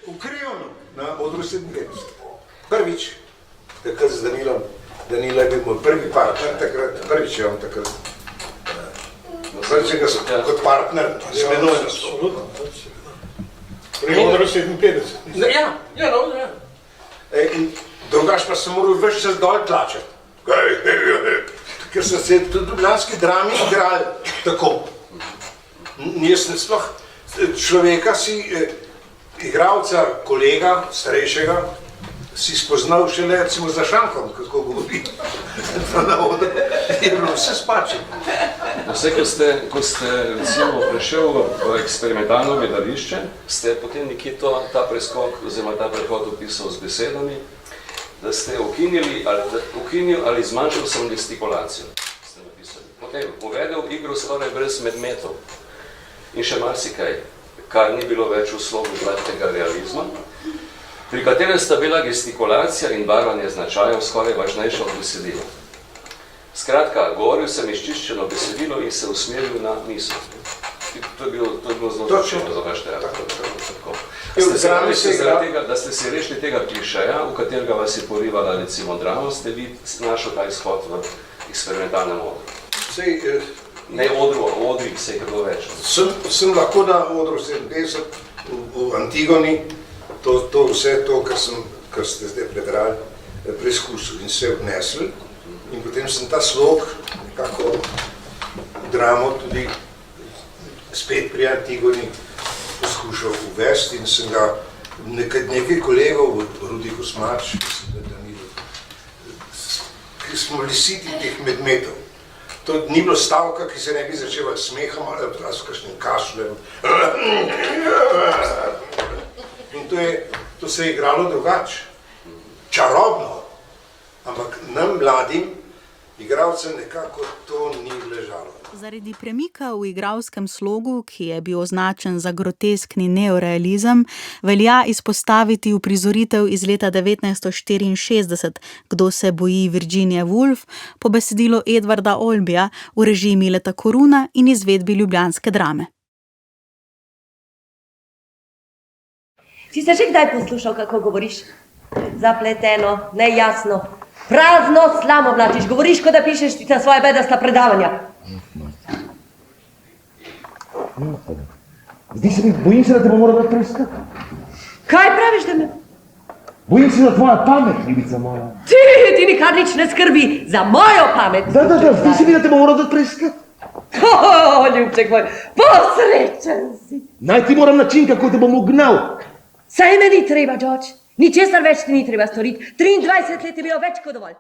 v Krejonu na odru 57. Prvič, takrat z Danilom. Danila je bil moj prvi partner, prvič je on takrat. Prvič ga so kot partner s menoj nastopil. Pri odru 57. Ja. In drugač pa sem moral več čas dol tlačati. Ker so se tudi v ljubljanski drami igrali tako. Jaz ne sploh človeka si, igralca, kolega, starejšega, si spoznal šele recimo za šankom, kako govori. Na odru je bilo vse spačeno. Vse, ko ste recimo prišel v eksperimentalno gledališče, ste potem nekje ta preskok oziroma ta prehod opisal z besedami, da ste ukinil ali zmanjšal samo gestikulacijo, ste napisali. Potem uvedel igro skoraj brez medmetov in še marsikaj, kar ni bilo več v slogu gladkega realizma, pri katerem sta bila gestikulacija in barvanje značajev skoraj važnejša od besedila. Skratka, govoril sem izčiščeno besedilo in se usmeril na misel. To je bilo zelo značajno za vaš teatr. Da ste se rešili tega klišeja, v katerega vas je porivala recimo drama, ste vi našel ta izhod v eksperimentalnem odru. Ne odru, odrih se je bilo več. Sem lahko na odru 57 v Antigoni, to vse to, kar ste zdaj prebrali, preizkusil in se odnesli. In potem sem ta slog, nekako dramo tudi spet pri Antigoni poskušal uvesti in sem ga nekaj kolegov, Rudi Kosmač, ki smo bili siti teh medmetov. To ni bilo stavka, ki se ne bi začela s smehom ali s kakšnim kašljem. In to se je igralo drugače, čarobno, ampak nam mladim igralcem nekako to ni ležalo. Zaradi premika v igralskem slogu, ki je bil označen za groteskni neorealizem, velja izpostaviti uprizoritev iz leta 1964, Kdo se boji Virginie Woolf, po besedilu Edvarda Olbija, v režiji Mileta Koruna in izvedbi ljubljanske drame. Si se že kdaj poslušal, kako govoriš? Zapleteno, nejasno, prazno slamo vlačiš, govoriš, kot da pišeš ti na svoje bedasta predavanja. Zdi se mi, bojim se, da te bo moral dati preiskati. Kaj praviš, da me? Bojim se, da tvoja pamet, ljubica moja. Ti nikar nič ne skrbi za mojo pamet. Da, zdi se mi, da te bo moral dati preiskati. Ljubček moj, posrečen si. Najti moram način, kako te bom ugnal. Saj me ni treba, George. Ničesar več ti ni treba storiti. 23 let je bilo več kot dovolj.